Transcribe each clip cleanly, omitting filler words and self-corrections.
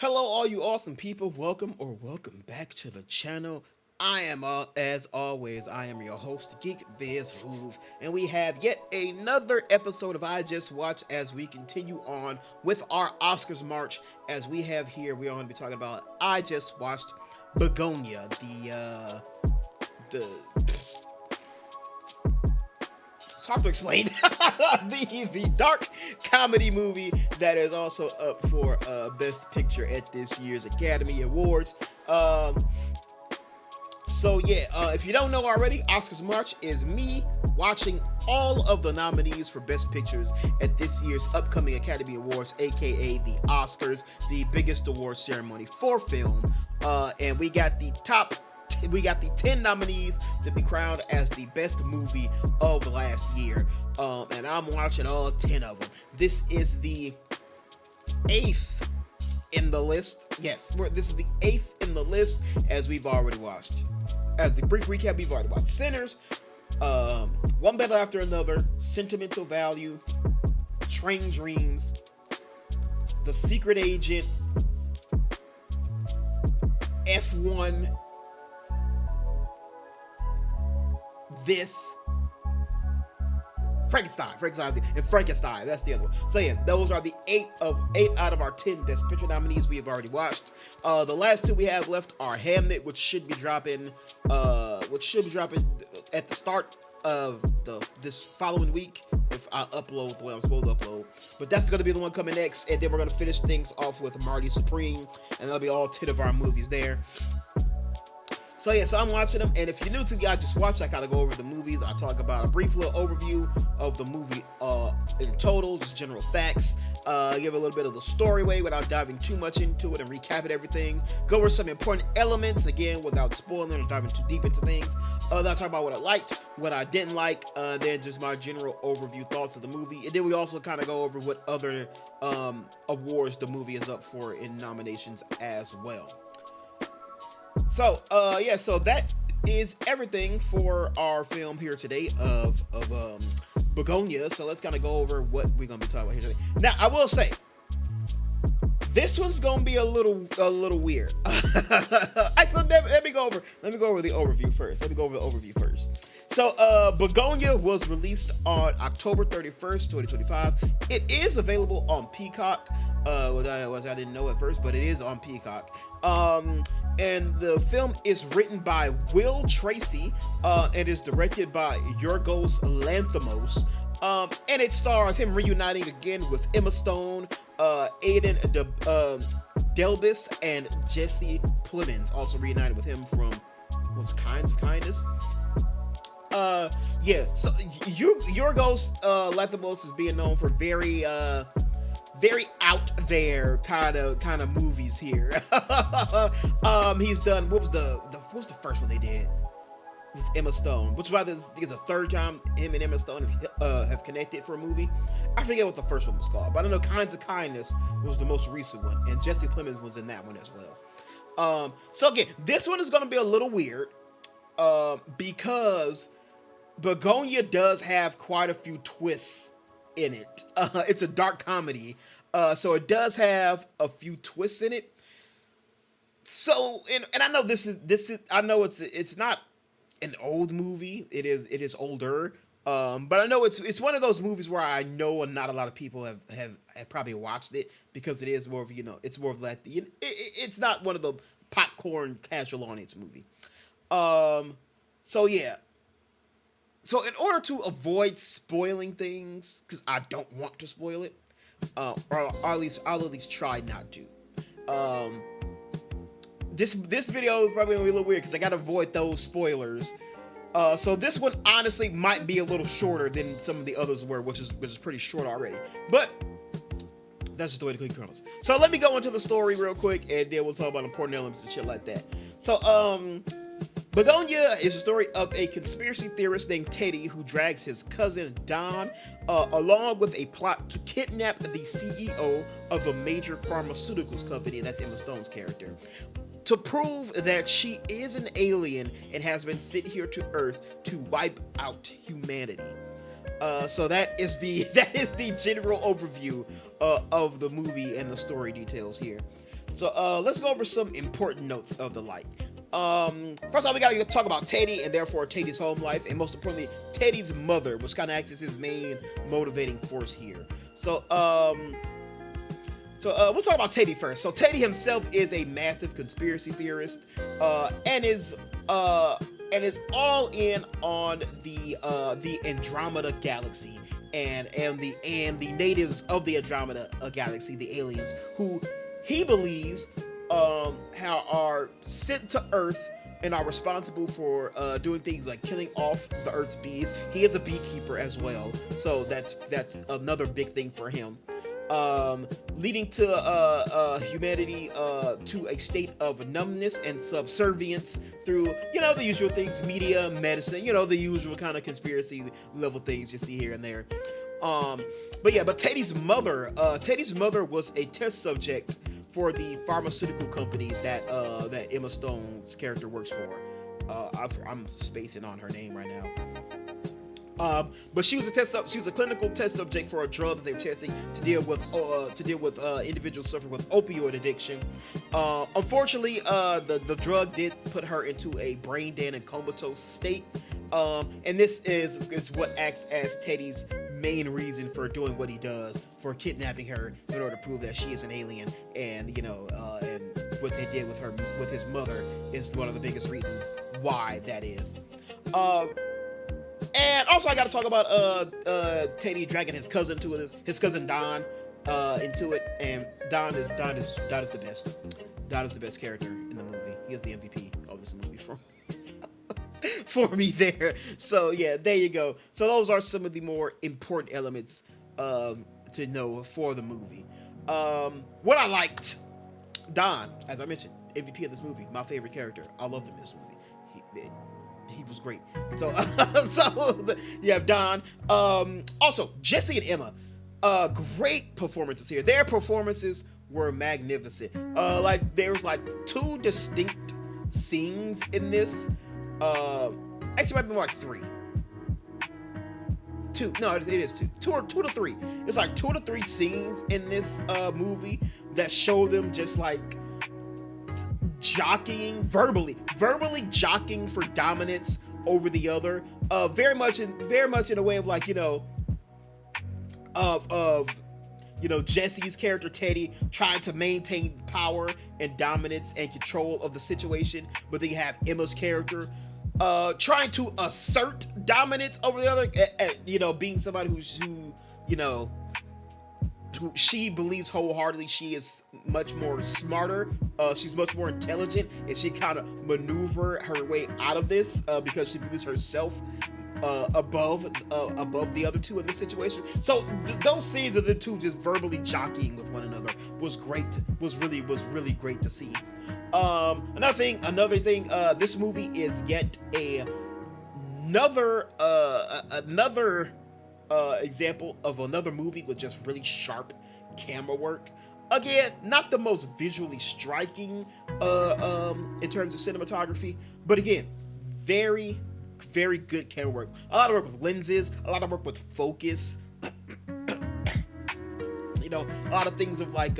Hello, all you awesome people. Welcome back to the channel. I am, as always, I am your host, Geek Viz Hoove, and we have yet another episode of I Just Watched as we continue on with our Oscars March. As we have here, we're going to be talking about I Just Watched Bugonia, the it's hard to explain. the dark comedy movie that is also up for Best Picture at this year's Academy Awards. If you don't know already, Oscars March is me watching all of the nominees for Best Pictures at this year's upcoming Academy Awards, aka the Oscars, the biggest award ceremony for film. And we got the 10 nominees to be crowned as the best movie of last year. And I'm watching all 10 of them. This is the 8th in the list. Yes, this is the 8th in the list as we've already watched. As the brief recap, we've already watched Sinners, One Battle After Another, Sentimental Value, Train Dreams, The Secret Agent, F1, this, Frankenstein. That's the other one. So yeah, those are the 8 out of our 10 Best Picture nominees we have already watched. The last 2 we have left are Hamnet, which should be dropping at the start of this following week if I upload what I'm supposed to upload. But that's gonna be the one coming next, and then we're gonna finish things off with Marty Supreme, and that'll be all 10 of our movies there. So I'm watching them, and if you're new to the I Just Watched, I kind of go over the movies. I talk about a brief little overview of the movie in total, just general facts. Give a little bit of the story way without diving too much into it and recapping everything. Go over some important elements, again, without spoiling or diving too deep into things. Then I talk about what I liked, what I didn't like, then just my general overview thoughts of the movie. And then we also kind of go over what other awards the movie is up for in nominations as well. So that is everything for our film here today of Bugonia. So let's kind of go over what we're gonna be talking about here today. Now, I will say, this one's gonna be a little weird. Actually, let me go over the overview first. So, Bugonia was released on October 31st, 2025. It is available on Peacock. Which I didn't know at first, but it is on Peacock. And the film is written by Will Tracy, and is directed by Yorgos Lanthimos. And it stars him reuniting again with Emma Stone, Aidan Delbis, and Jesse Plemons, also reunited with him from Kinds of Kindness. So Yorgos Lanthimos is being known for very out there kind of movies here. He's done what was the first one they did with Emma Stone, which rather is the third time him and Emma Stone have connected for a movie. I forget what the first one was called, but I know Kinds of Kindness was the most recent one, and Jesse Plemons was in that one as well. So again, this one is going to be a little weird because Bugonia does have quite a few twists in it. It's a dark comedy, so it does have a few twists in it. So, and I know this is I know it's not an old movie. It is older. But I know it's one of those movies where I know not a lot of people have probably watched it, because it is more of, it's more of like it's not one of the popcorn casual audience movie. So yeah. So in order to avoid spoiling things, because I don't want to spoil it, or at least I'll at least try not to. This video is probably gonna be a little weird because I gotta avoid those spoilers. So this one honestly might be a little shorter than some of the others were, which is pretty short already. But that's just the way the cookie crumbles. So let me go into the story real quick, and then we'll talk about important elements and shit like that. So Bugonia is a story of a conspiracy theorist named Teddy who drags his cousin Don along with a plot to kidnap the CEO of a major pharmaceuticals company, that's Emma Stone's character, to prove that she is an alien and has been sent here to Earth to wipe out humanity. So that is the general overview of the movie and the story details here. So let's go over some important notes of the light. First off, we gotta talk about Teddy and therefore Teddy's home life, and most importantly, Teddy's mother, which kind of acts as his main motivating force here. So we'll talk about Teddy first. So Teddy himself is a massive conspiracy theorist, and is all in on the Andromeda galaxy and the natives of the Andromeda galaxy, the aliens, who he believes are sent to Earth and are responsible for doing things like killing off the Earth's bees. He is a beekeeper as well, so that's another big thing for him. Leading to humanity to a state of numbness and subservience through, the usual things, media, medicine, the usual kind of conspiracy level things you see here and there. But Teddy's mother was a test subject for the pharmaceutical company that Emma Stone's character works for. I'm spacing on her name right now. But she was a clinical test subject for a drug that they were testing to deal with individuals suffering with opioid addiction. Unfortunately, the drug did put her into a brain dead and comatose state. And this is what acts as Teddy's main reason for doing what he does, for kidnapping her in order to prove that she is an alien. And and what they did with his mother is one of the biggest reasons why that is. And also, I got to talk about Teddy dragging his cousin Don into it, and Don is the best. Don is the best character in the movie. He is the MVP of this movie for me there. So yeah, there you go. So those are some of the more important elements to know for the movie. What I liked, Don, as I mentioned, MVP of this movie, my favorite character. I loved him in this movie. He was great. So you have Don. Also, Jesse and Emma, great performances here. Their performances were magnificent. There was two distinct scenes in this. Actually, it might be more like three. Two. No, it is two. Two to three. It's like 2 to 3 scenes in this movie that show them just jockeying verbally jockeying for dominance over the other, very much in a way of Jesse's character Teddy trying to maintain power and dominance and control of the situation, but then you have Emma's character trying to assert dominance over the other, being somebody who she believes wholeheartedly she is much more smarter, she's much more intelligent, and she kind of maneuver her way out of this because she views herself above the other two in this situation. So those scenes of the two just verbally jockeying with one another was great. Was really great to see. Another thing, this movie is yet another example of another movie with just really sharp camera work. Again, not the most visually striking in terms of cinematography, but again, very, very good camera work. A lot of work with lenses, a lot of work with focus. A lot of things of like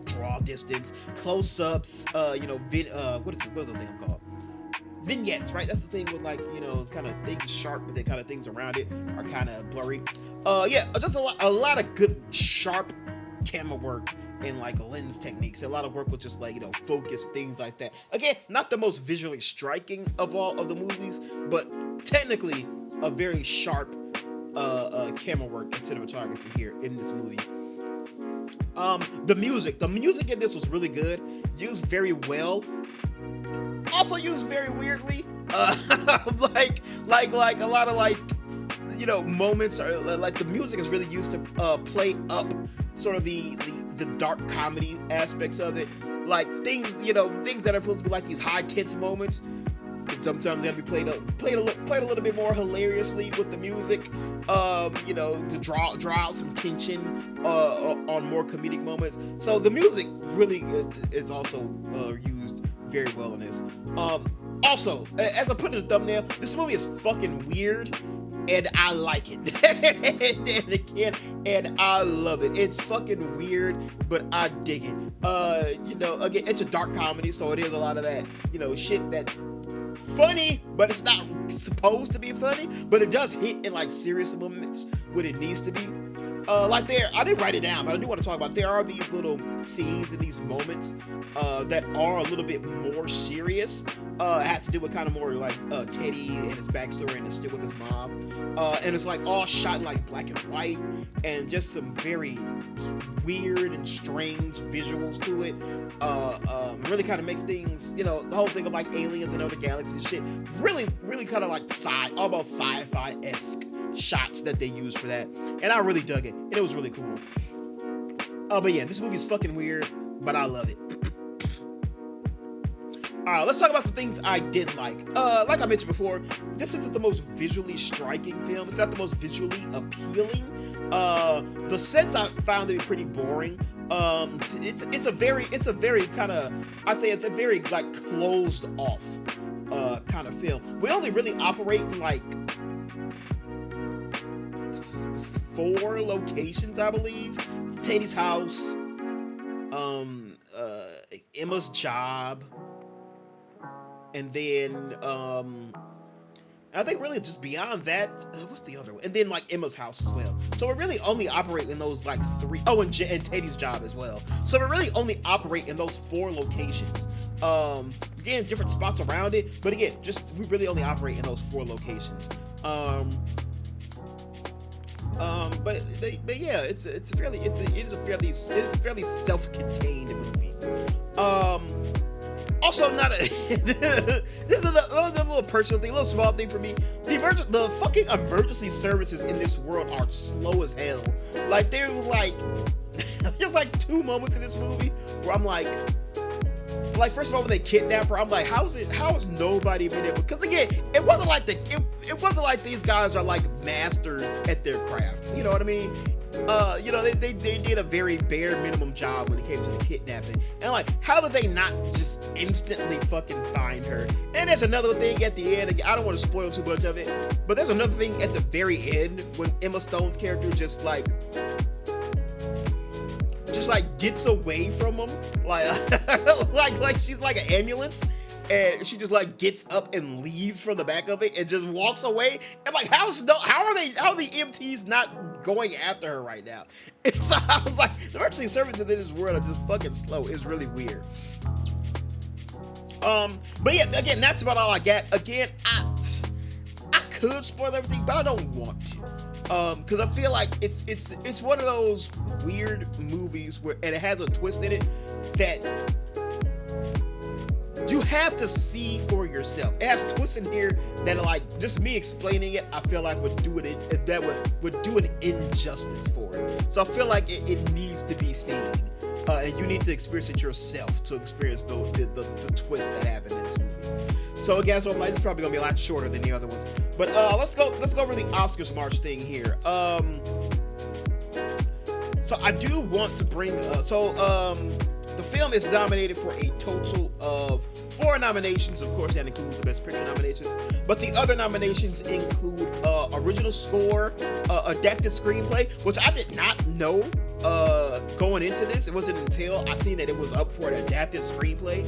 draw distance, close-ups, what is the thing called? Vignettes, right? That's the thing with kind of things sharp, but then kind of things around it are kind of blurry. Just a lot of good sharp camera work and lens techniques. A lot of work with just focus, things like that. Again, not the most visually striking of all of the movies, but technically a very sharp camera work and cinematography here in this movie. The music in this was really good, used very well. Also used very weirdly, like a lot of moments are the music is really used to play up sort of the dark comedy aspects of it, things that are supposed to be these high tense moments. And sometimes they have to be played a little bit more hilariously with the music, to draw out some tension on more comedic moments. So the music really is also used very well in this. Also, as I put in the thumbnail, this movie is fucking weird and I like it. and again, and I love it. It's fucking weird, but I dig it. Again, it's a dark comedy, so it is a lot of that, shit that's funny, but it's not supposed to be funny, but it does hit in like serious moments when it needs to be. I didn't write it down, but I do want to talk about. There are these little scenes and these moments that are a little bit more serious. It has to do with kind of more like Teddy and his backstory and his shit with his mom. And it's like all shot in like black and white, and just some very weird and strange visuals to it. Really kind of makes things, the whole thing of like aliens and other galaxies and shit. Really, really kind of like almost sci-fi-esque shots that they use for that, and I really dug it, and it was really cool. But yeah, this movie's fucking weird, but I love it. Alright, let's talk about some things I didn't like. Like I mentioned before, this isn't the most visually striking film. It's not the most visually appealing. The sets I found to be pretty boring. It's a very kind of, I'd say it's a very like closed off kind of film. We only really operate in like 4 locations, I believe. It's Teddy's house, Emma's job, and then I think really just beyond that, what's the other one? And then like Emma's house as well. So we really only operate in those like 3. Oh, and Teddy's job as well. So we really only operate in those 4 locations. Again, different spots around it, but again, we really only operate in those 4 locations. But yeah, it's a fairly self-contained movie. Also, not a this is a little personal thing, a little small thing for me. The fucking emergency services in this world are slow as hell. Like there's like 2 moments in this movie where I'm like, first of all, when they kidnap her, I'm like, how has nobody been able? Because again, it wasn't like these guys are like masters at their craft. You know what I mean? They did a very bare minimum job when it came to the kidnapping. And like, how did they not just instantly fucking find her? And there's another thing at the end. I don't want to spoil too much of it, but there's another thing at the very end when Emma Stone's character just gets away from them, like she's like an ambulance, and she just like gets up and leaves from the back of it and just walks away. And like, how are the EMTs not going after her right now? And so I was like, the emergency services in this world are just fucking slow. It's really weird. But yeah, again, that's about all I got. Again, I could spoil everything, but I don't want to. Because I feel like it's one of those weird movies and it has a twist in it that you have to see for yourself. It has twists in here that are like, just me explaining it, I feel like would do an injustice for it. So I feel like it needs to be seen, and you need to experience it yourself to experience the twist that happens in this movie. So again, so I'm like, it's probably gonna be a lot shorter than the other ones. But let's go over the Oscars March thing here. So I do want to bring the film is nominated for a total of 4 nominations. Of course, that includes the Best Picture nominations. But the other nominations include original score, adapted screenplay, which I did not know going into this. It wasn't until I seen that it was up for an adapted screenplay.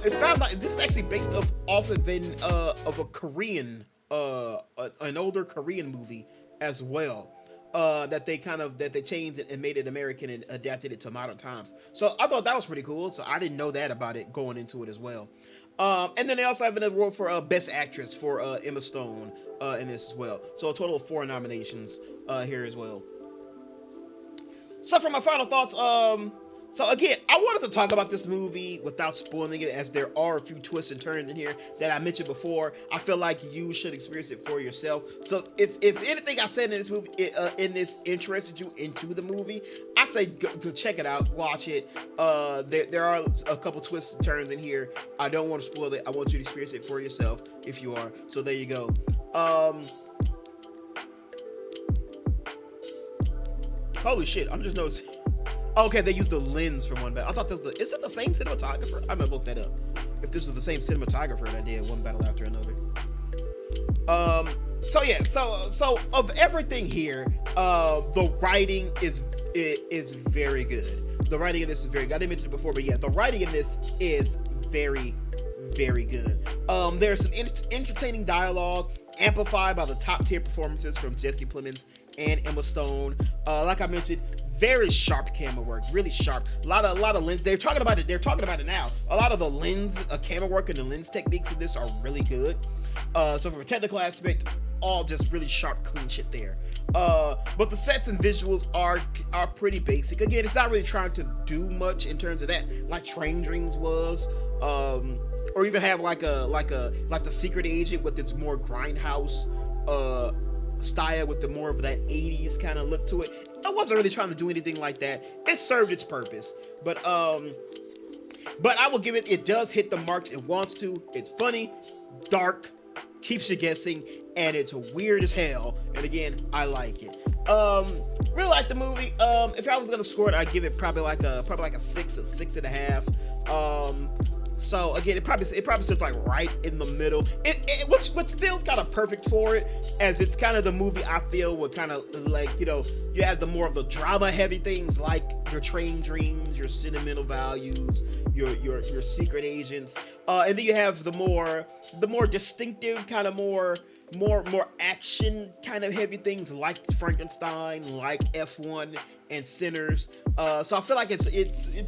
It found like this is actually based off of a Korean, an older Korean movie as well. That they changed it and made it American and adapted it to modern times. So I thought that was pretty cool. So I didn't know that about it going into it as well. And then they also have an award for Best Actress for Emma Stone in this as well. So a total of 4 nominations here as well. So for my final thoughts, so again, I wanted to talk about this movie without spoiling it, as there are a few twists and turns in here that I mentioned before. I feel like you should experience it for yourself. So if anything I said in this movie, in this interested you into the movie, I'd say go check it out, watch it. There are a couple twists and turns in here. I don't want to spoil it. I want you to experience it for yourself if you are. So there you go. Holy shit, I'm just noticing. Okay, they used the lens from one battle. I thought this was is it the same cinematographer? I'm gonna look that up. If this was the same cinematographer that did one battle after another. So yeah, so of everything here, the writing is very good. The writing in this is very good. I didn't mention it before, but yeah, the writing in this is very, very good. There's some entertaining dialogue amplified by the top tier performances from Jesse Plemons and Emma Stone. Like I mentioned, very sharp camera work, really sharp. A lot of lens. They're talking about it now. A lot of the lens, camera work and the lens techniques in this are really good. So from a technical aspect, all just really sharp, clean shit there. But the sets and visuals are pretty basic. Again, it's not really trying to do much in terms of that, like Train Dreams was, or even have like the Secret Agent with its more grindhouse style with the more of that 80s kind of look to it. I wasn't really trying to do anything like that. It served its purpose, but I will give it. It does hit the marks it wants to. It's funny, dark, keeps you guessing, and it's weird as hell. And again, I like it. Really like the movie. If I was gonna score it, I'd give it probably like a 6.5. So again, it probably sits like right in the middle. Which feels kind of perfect for it, as it's kind of the movie I feel would kind of like, you have the more of the drama heavy things like your Train Dreams, your Sentimental Values, your Secret Agents, and then you have the more distinctive kind of more action kind of heavy things like Frankenstein, like F1 and Sinners. So I feel like it's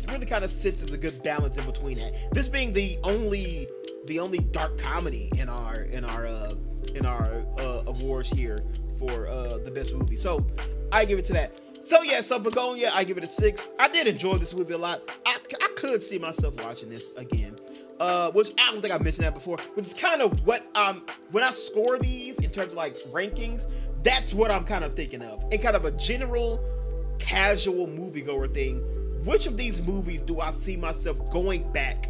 really kind of sits as a good balance in between that. This being the only dark comedy in our awards here for the best movie. So I give it to that. So yeah, so Bugonia, I give it a 6. I did enjoy this movie a lot. I could see myself watching this again. Which I don't think I mentioned that before, which is kind of what when I score these in terms of like rankings, that's what I'm kind of thinking of. In kind of a general casual moviegoer thing, which of these movies do I see myself going back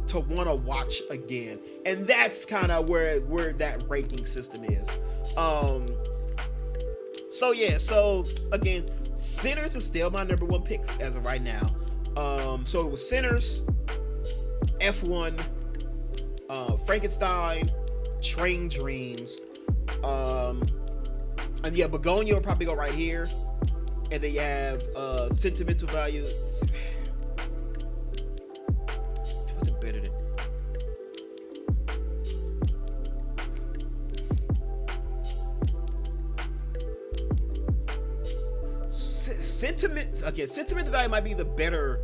to want to watch again? And that's kind of where that ranking system is. So yeah, so again, Sinners is still my number 1 pick as of right now. So it was Sinners, F1, Frankenstein, Train Dreams, and yeah, Bugonia will probably go right here, and then you have Sentimental Value. What's it better than? Sentimental Value might be the better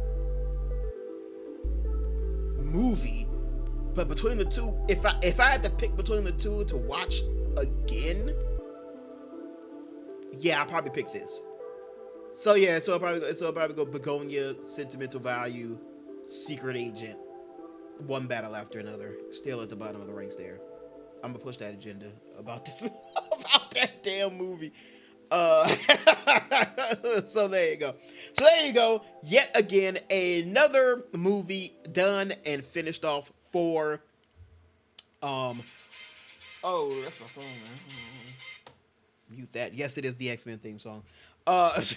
movie, but between the two, if I had to pick between the two to watch again, yeah, I'll probably pick this. So yeah, so I'll probably go Bugonia, Sentimental Value, Secret Agent, one battle after another. Still at the bottom of the ranks there. I'm gonna push that agenda about this about that damn movie. So there you go. Yet again, another movie done and finished off for oh, that's my phone, man. Mute that. Yes, it is the X-Men theme song. But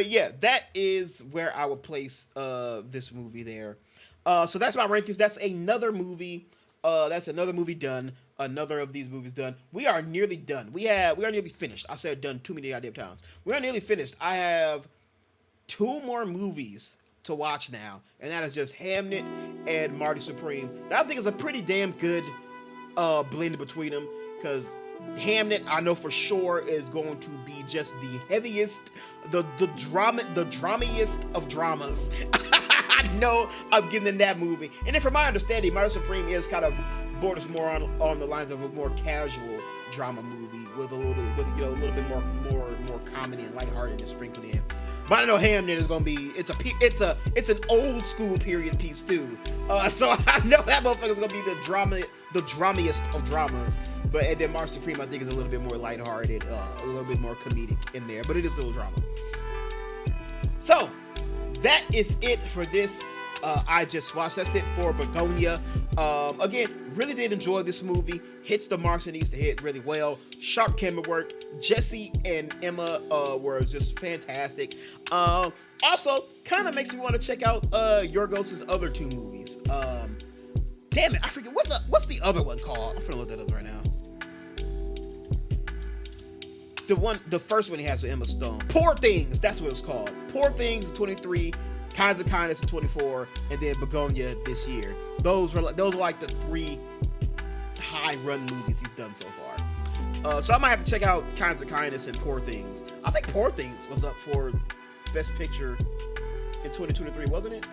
yeah, that is where I would place this movie there. So that's my rankings. That's another movie. That's another movie done. Another of these movies done. We are nearly done. We are nearly finished. I said done too many goddamn times. We are nearly finished. I have 2 more movies to watch now, and that is just Hamnet and Marty Supreme. That I think is a pretty damn good blend between them, because Hamnet, I know for sure, is going to be just the heaviest, the dramiest of dramas. I know I'm getting in that movie. And then from my understanding, Marty Supreme is kind of borders more on the lines of a more casual drama movie with a little bit more comedy and lightheartedness sprinkled in. But I know Hamnet is gonna be it's an old school period piece too. So I know that motherfucker's gonna be the dramiest of dramas. And then Marty Supreme, I think, is a little bit more lighthearted, a little bit more comedic in there, but it is still drama. So that is it for this. I just watched. That's it for Bugonia. Again, really did enjoy this movie. Hits the marks it needs to hit really well. Sharp camera work. Jesse and Emma were just fantastic. Also, kind of makes me want to check out Yorgos' other 2 movies. Damn it, I forget what's the other one called. I'm gonna look that up right now. The first one he has with Emma Stone. Poor Things, that's what it's called. Poor Things 23, Kinds of Kindness 24, and then Bugonia this year. Those are like the 3 high run movies he's done so far. So I might have to check out Kinds of Kindness and Poor Things. I think Poor Things was up for Best Picture in 2023, wasn't it?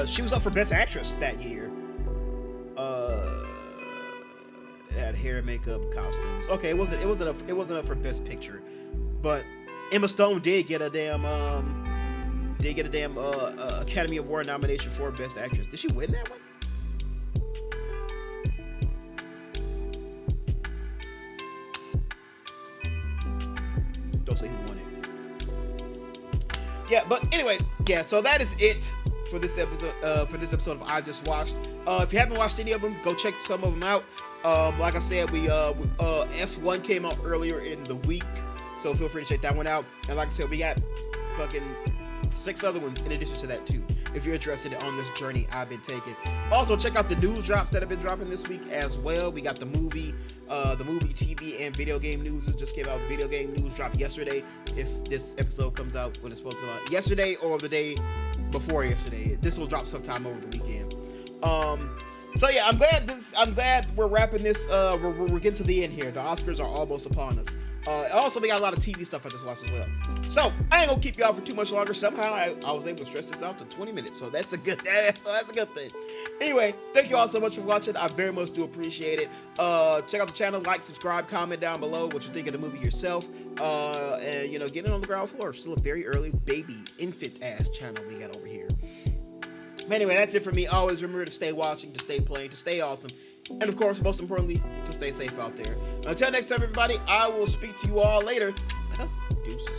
She was up for Best Actress that year. It had hair, makeup, costumes. Okay, it wasn't up for Best Picture, but Emma Stone did get a damn Academy Award nomination for Best Actress. Did she win that one? Don't say who won it. Yeah, but anyway, yeah. So that is it for this episode. Of I Just Watched. If you haven't watched any of them, go check some of them out. Like I said, F1 came out earlier in the week, so feel free to check that one out. And like I said, we got fucking 6 other ones in addition to that too, if you're interested on this journey I've been taking. Also, check out the news drops that have been dropping this week as well. We got the movie, TV, and video game news just came out. Video game news dropped yesterday. If this episode comes out when it's supposed to come out, yesterday or the day before yesterday, this will drop sometime over the weekend. So yeah, I'm glad we're wrapping this. We're getting to the end here. The Oscars are almost upon us. Also, we got a lot of TV stuff I just watched as well. So I ain't gonna keep y'all for too much longer. Somehow I was able to stretch this out to 20 minutes, so that's a good thing. Anyway, thank you all so much for watching. I very much do appreciate it. Check out the channel, like, subscribe, comment down below what you think of the movie yourself. And get it on the ground floor. Still a very early baby infant ass channel we got over here. But anyway, that's it for me. Always remember to stay watching, to stay playing, to stay awesome. And of course, most importantly, to stay safe out there. Until next time, everybody, I will speak to you all later. Deuces.